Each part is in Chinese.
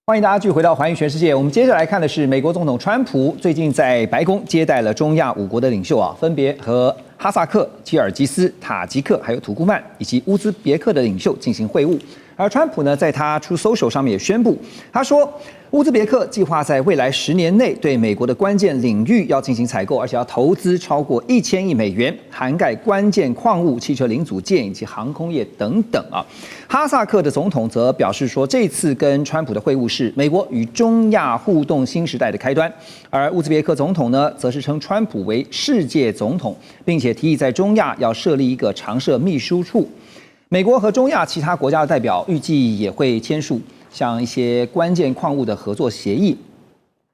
欢迎大家继续回到《寰宇全世界》。我们接着来看的是美国总统川普最近在白宫接待了中亚5国的领袖分别和哈萨克、吉尔吉斯、塔吉克、还有土库曼以及乌兹别克的领袖进行会晤。而川普呢，在他Truth Social上面也宣布，他说，乌兹别克计划在未来10年内对美国的关键领域要进行采购，而且要投资超过1000亿美元，涵盖关键矿物、汽车零组件以及航空业等等啊。哈萨克的总统则表示说，这次跟川普的会晤是美国与中亚互动新时代的开端。而乌兹别克总统呢，则是称川普为世界总统，并且提议在中亚要设立一个常设秘书处。美国和中亚其他国家的代表预计也会签署像一些关键矿物的合作协议。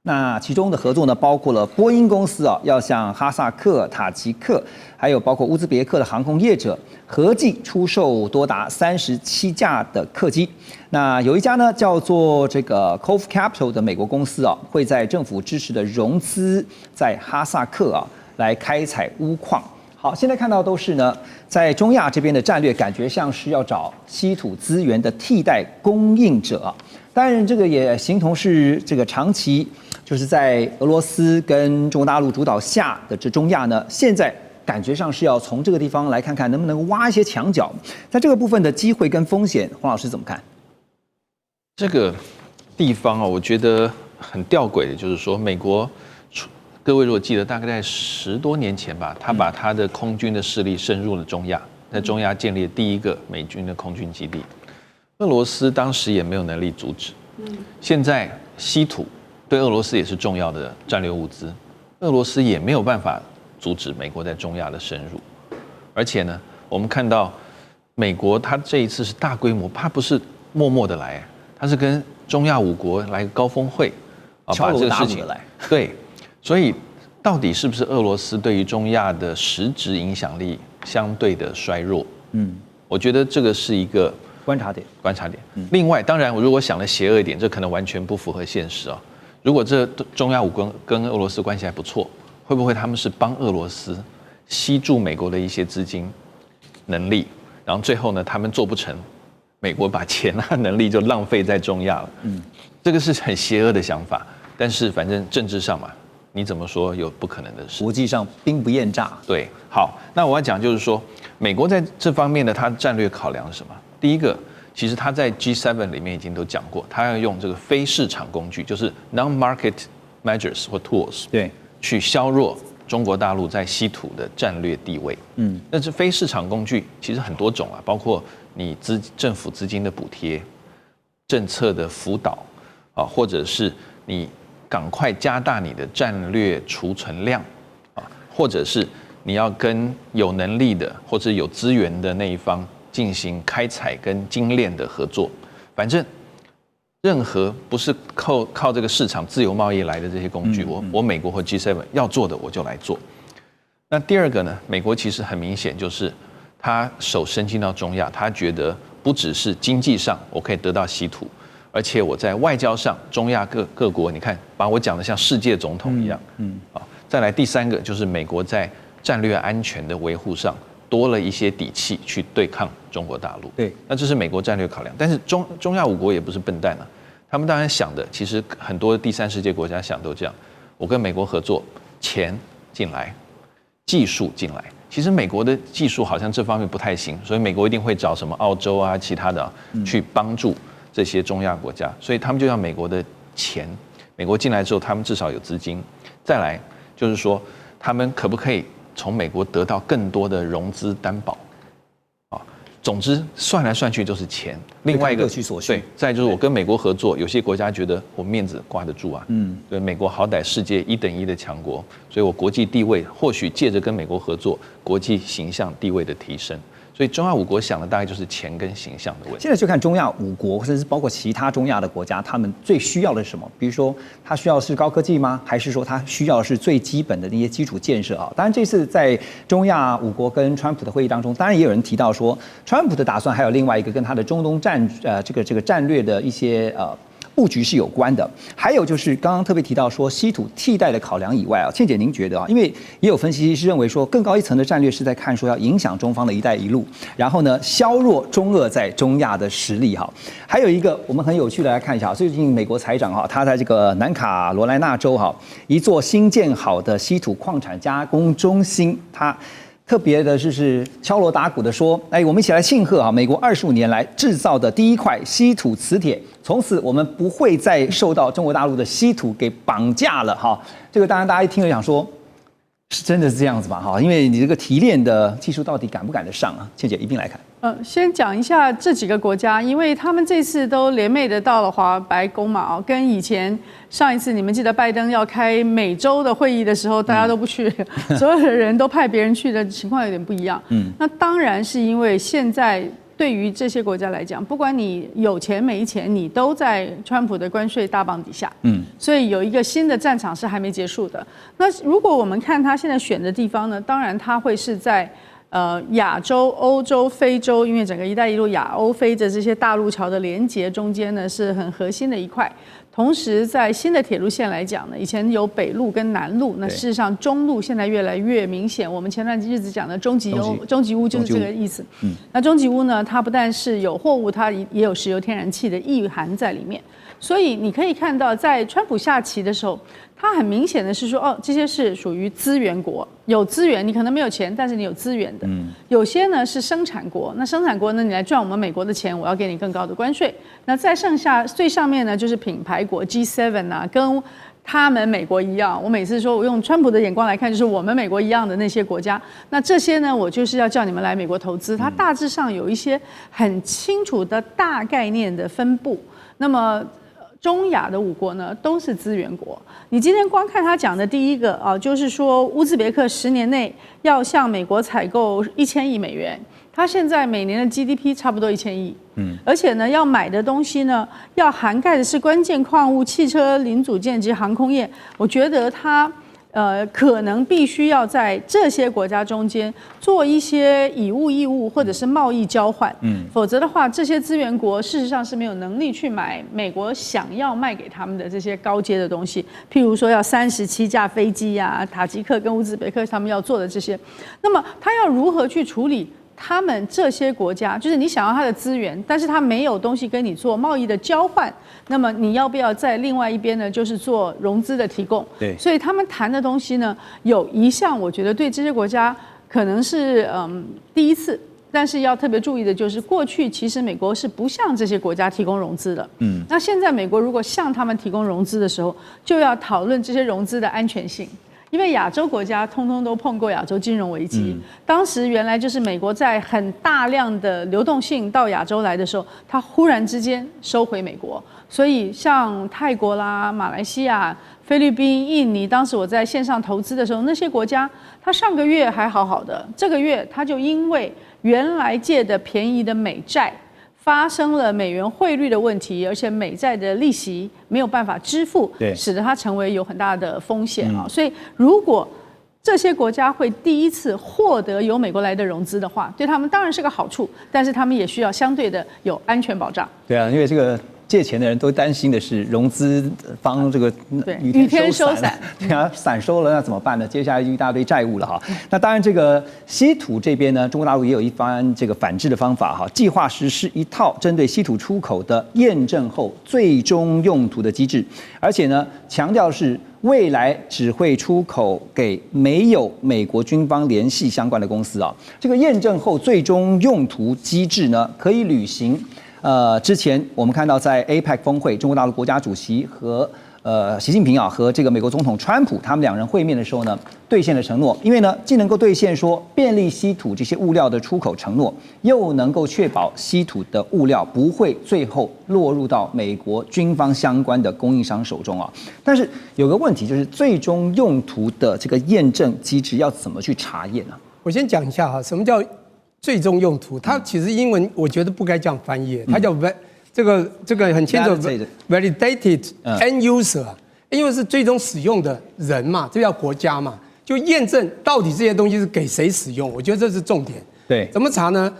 那其中的合作呢，包括了波音公司要向哈萨克、塔吉克，还有包括乌兹别克的航空业者，合计出售多达37架的客机。那有一家呢叫做这个 Cove Capital 的美国公司会在政府支持的融资在哈萨克来开采钨矿。好，现在看到都是呢，在中亚这边的战略感觉像是要找稀土资源的替代供应者当然，这个也形同是这个长期就是在俄罗斯跟中国大陆主导下的这中亚呢，现在感觉上是要从这个地方来看看能不能挖一些墙角。在这个部分的机会跟风险，黄老师怎么看？这个地方我觉得很吊诡的，就是说美国。各位如果记得，大概在10多年前吧，他把他的空军的势力深入了中亚，在中亚建立了第一个美军的空军基地。俄罗斯当时也没有能力阻止。现在稀土对俄罗斯也是重要的战略物资，俄罗斯也没有办法阻止美国在中亚的深入。而且呢，我们看到美国他这一次是大规模，他不是默默的来，他是跟中亚5国来个高峰会把这个事情对。所以，到底是不是俄罗斯对于中亚的实质影响力相对的衰弱？我觉得这个是一个观察点。另外，当然，我如果想的邪恶一点，这可能完全不符合现实如果这中亚5国跟俄罗斯关系还不错，会不会他们是帮俄罗斯吸住美国的一些资金能力，然后最后呢，他们做不成，美国把钱能力就浪费在中亚了？这个是很邪恶的想法，但是反正政治上嘛。你怎么说有不可能的事？国际上兵不厌诈。对，好，那我要讲就是说，美国在这方面的它战略考量是什么？第一个，其实他在 G7 里面已经都讲过，他要用这个非市场工具，就是 non-market measures 或 tools， 对，去削弱中国大陆在稀土的战略地位。但是非市场工具其实很多种包括你政府资金的补贴、政策的辅导或者是你。赶快加大你的战略储存量或者是你要跟有能力的或者有资源的那一方进行开采跟精炼的合作。反正任何不是靠这个市场自由贸易来的这些工具，我美国或 G7 要做的我就来做。那第二个呢，美国其实很明显就是他手伸进到中亚，他觉得不只是经济上我可以得到稀土。而且我在外交上，中亚各国，你看把我讲的像世界总统一样，再来第三个就是美国在战略安全的维护上多了一些底气去对抗中国大陆。对，那这是美国战略考量。但是中亚5国也不是笨蛋他们当然想的，其实很多第三世界国家想都这样：我跟美国合作，钱进来，技术进来。其实美国的技术好像这方面不太行，所以美国一定会找什么澳洲其他的去帮助。这些中亚国家，所以他们就要美国的钱。美国进来之后，他们至少有资金。再来就是说，他们可不可以从美国得到更多的融资担保？总之算来算去就是钱。另外一个，对，再就是我跟美国合作，有些国家觉得我面子挂得住对，美国好歹世界1等1的强国，所以我国际地位或许借着跟美国合作，国际形象地位的提升。所以中亚5国想的大概就是钱跟形象的问题。现在就看中亚5国，或者是包括其他中亚的国家，他们最需要的是什么？比如说，他需要的是高科技吗？还是说他需要的是最基本的那些基础建设当然，这次在中亚5国跟川普的会议当中，当然也有人提到说，川普的打算还有另外一个跟他的中东这个战略的一些布局是有关的。还有就是刚刚特别提到说稀土替代的考量以外啊，倩姐您觉得啊，因为也有分析师认为说更高一层的战略是在看说要影响中方的一带一路，然后呢削弱中俄在中亚的实力哈。还有一个我们很有趣的来看一下，最近美国财长哈，他在这个南卡罗来纳州哈一座新建好的稀土矿产加工中心，他特别的就是敲锣打鼓的说，哎，我们一起来庆贺啊，美国25年来制造的第一块稀土磁铁，从此我们不会再受到中国大陆的稀土给绑架了哈。这个当然大家一听就想说，是真的是这样子吧哈？因为你这个提炼的技术到底赶不赶得上啊？倩姐一并来看。先讲一下这几个国家，因为他们这次都联袂的到了白宫嘛，跟以前上一次你们记得拜登要开美洲的会议的时候，大家都不去，所有的人都派别人去的情况有点不一样。那当然是因为现在对于这些国家来讲，不管你有钱没钱，你都在川普的关税大棒底下。所以有一个新的战场是还没结束的。那如果我们看他现在选的地方呢，当然他会是在亚洲、欧洲、非洲，因为整个“一带一路”亚欧非的这些大陆桥的连接中间呢，是很核心的一块。同时，在新的铁路线来讲呢，以前有北路跟南路，那事实上中路现在越来越明显。我们前段日子讲的中吉屋就是这个意思。那中吉屋呢，它不但是有货物，它也有石油、天然气的意涵在里面。所以你可以看到，在川普下棋的时候，他很明显的是说，哦，这些是属于资源国，有资源，你可能没有钱，但是你有资源的。有些呢是生产国，那生产国呢，你来赚我们美国的钱，我要给你更高的关税。那再剩下最上面呢，就是品牌国 G7 啊，跟他们美国一样。我每次说我用川普的眼光来看，就是我们美国一样的那些国家。那这些呢，我就是要叫你们来美国投资。它大致上有一些很清楚的大概念的分布。那么中亚的5国呢，都是资源国。你今天光看他讲的第一个啊，就是说乌兹别克10年内要向美国采购1000亿美元，他现在每年的 GDP 差不多1000亿，而且呢，要买的东西呢，要涵盖的是关键矿物、汽车零组件及航空业。我觉得他可能必须要在这些国家中间做一些以物易物或者是贸易交换，否则的话，这些资源国事实上是没有能力去买美国想要卖给他们的这些高阶的东西，譬如说要37架飞机啊，塔吉克跟乌兹别克他们要做的这些，那么他要如何去处理？他们这些国家，就是你想要他的资源，但是他没有东西跟你做贸易的交换，那么你要不要在另外一边呢？就是做融资的提供。对，所以他们谈的东西呢，有一项我觉得对这些国家可能是第一次，但是要特别注意的就是，过去其实美国是不向这些国家提供融资的。那现在美国如果向他们提供融资的时候，就要讨论这些融资的安全性。因为亚洲国家通通都碰过亚洲金融危机，当时原来就是美国在很大量的流动性到亚洲来的时候，它忽然之间收回美国，所以像泰国啦、马来西亚、菲律宾、印尼，当时我在线上投资的时候，那些国家它上个月还好好的，这个月它就因为原来借的便宜的美债发生了美元汇率的问题，而且美债的利息没有办法支付，使得它成为有很大的风险啊。所以如果这些国家会第一次获得由美国来的融资的话，对他们当然是个好处，但是他们也需要相对的有安全保障。对啊，因为这个借钱的人都担心的是融资方这个雨天收伞，对啊，伞收了那怎么办呢？接下来就一大堆债务了哈。那当然，这个稀土这边呢，中国大陆也有一番这个反制的方法哈，计划实施一套针对稀土出口的验证后最终用途的机制，而且呢，强调是未来只会出口给没有美国军方联系相关的公司啊。这个验证后最终用途机制呢，可以履行。之前我们看到在 APEC 峰会，中国大陆国家主席和习近平啊和这个美国总统川普他们2人会面的时候呢，兑现了承诺。因为呢，既能够兑现说便利稀土这些物料的出口承诺，又能够确保稀土的物料不会最后落入到美国军方相关的供应商手中啊。但是有个问题就是，最终用途的这个验证机制要怎么去查验呢？我先讲一下哈，什么叫最终用途？它其实英文我觉得不该这样翻译，它叫这个很清楚 validated end user， 因为是最终使用的人嘛，这叫国家嘛，就验证到底这些东西是给谁使用，我觉得这是重点。对，怎么查呢？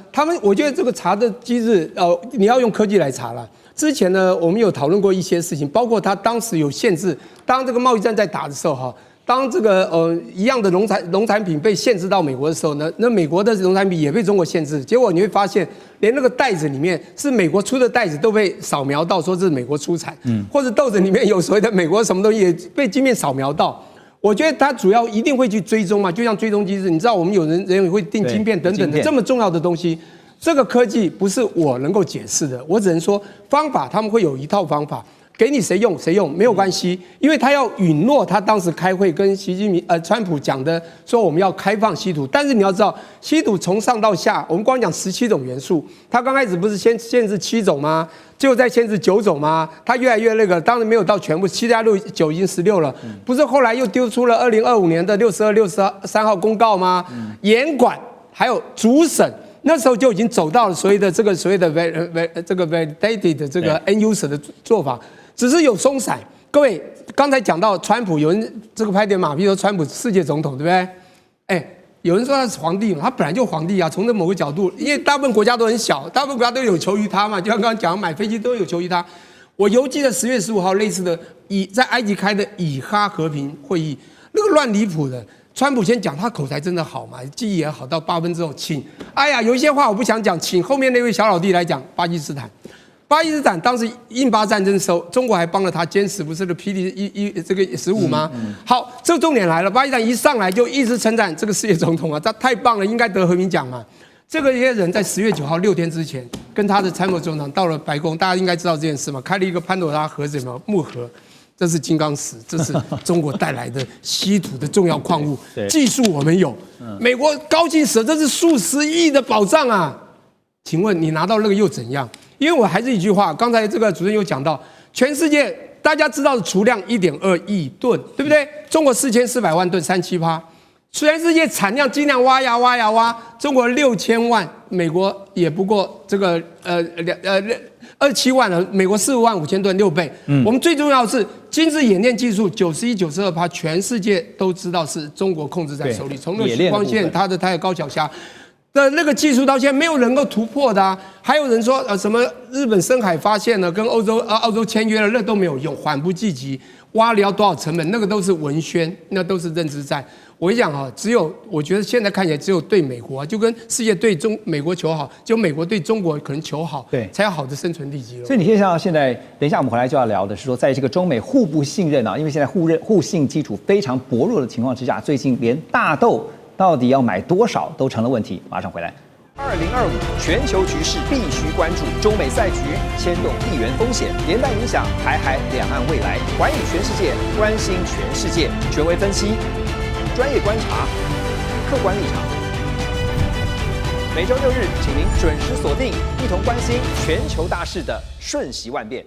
我觉得这个查的机制，你要用科技来查了。之前呢，我们有讨论过一些事情，包括他当时有限制，当这个贸易战在打的时候哈，当这个一样的农产品被限制到美国的时候呢，那美国的农产品也被中国限制，结果你会发现，连那个袋子里面是美国出的袋子都被扫描到，说这是美国出产，或者豆子里面有所谓的美国什么东西也被晶片扫描到。我觉得它主要一定会去追踪嘛，就像追踪机制，你知道我们有人也会订晶片等等的这么重要的东西，这个科技不是我能够解释的，我只能说方法他们会有一套方法。给你谁用谁用没有关系，因为他要允诺他当时开会跟川普讲的说我们要开放稀土，但是你要知道稀土从上到下，我们光讲17种元素，他刚开始不是先限制7种吗？最后再限制9种吗？他越来越那个，当然没有到全部7加6 9已经16了，不是后来又丢出了2025年的62、63号公告吗？严管还有主审。那时候就已经走到了所谓的 validated 的这个 end user 的做法，只是有松散。各位刚才讲到川普，有人这个拍点马屁说川普世界总统，对不对？有人说他是皇帝嘛，他本来就皇帝啊。从这某个角度，因为大部分国家都很小，大部分国家都有求于他嘛，就像刚刚讲买飞机都有求于他。我犹记得10月15号类似的在埃及开的以哈和平会议，那个乱离谱的。川普先讲，他口才真的好嘛，记忆也好，到8分之后，请，哎呀，有一些话我不想讲，请后面那位小老弟来讲。巴基斯坦当时印巴战争的时候，中国还帮了他坚持，不是的 PD 这个15吗？好，这个重点来了，巴基斯坦一上来就一直称赞这个世界总统啊，他太棒了，应该得和平奖嘛。这些人在10月9号6天之前，跟他的参谋总长到了白宫，大家应该知道这件事嘛，开了一个潘朵拉盒子，木盒。这是金刚石，这是中国带来的稀土的重要矿物，技术我们有，美国高兴死了，这是数十亿的宝藏啊！请问你拿到那个又怎样？因为我还是一句话，刚才这个主任有讲到，全世界大家知道的储量1.2亿吨，对不对？中国4400万吨，37%。全世界产量尽量挖呀挖呀挖，中国6000万，美国也不过这个27万了，美国45万5千吨，6倍。我们最重要的是精致冶炼技术91、92%，全世界都知道是中国控制在手里。从那个光线，它的高脚虾的那个技术到现在没有人能够突破的啊。还有人说什么日本深海发现了，跟澳洲签约了，那都没有用，缓不济急。挖了要多少成本，那个都是文宣，那都是认知战。我跟你讲只有我觉得现在看起来只有对美国就跟世界对美国求好，只有美国对中国可能求好，对，才有好的生存地基。所以你可以想到，现在等一下我们回来就要聊的是说，在这个中美互不信任因为现在互信基础非常薄弱的情况之下，最近连大豆到底要买多少都成了问题。马上回来。2025全球局势必须关注，中美赛局牵动地缘风险，连带影响台海两岸未来。环宇全世界，关心全世界，权威分析，专业观察，客观立场。每周6日，请您准时锁定，一同关心全球大事的瞬息万变。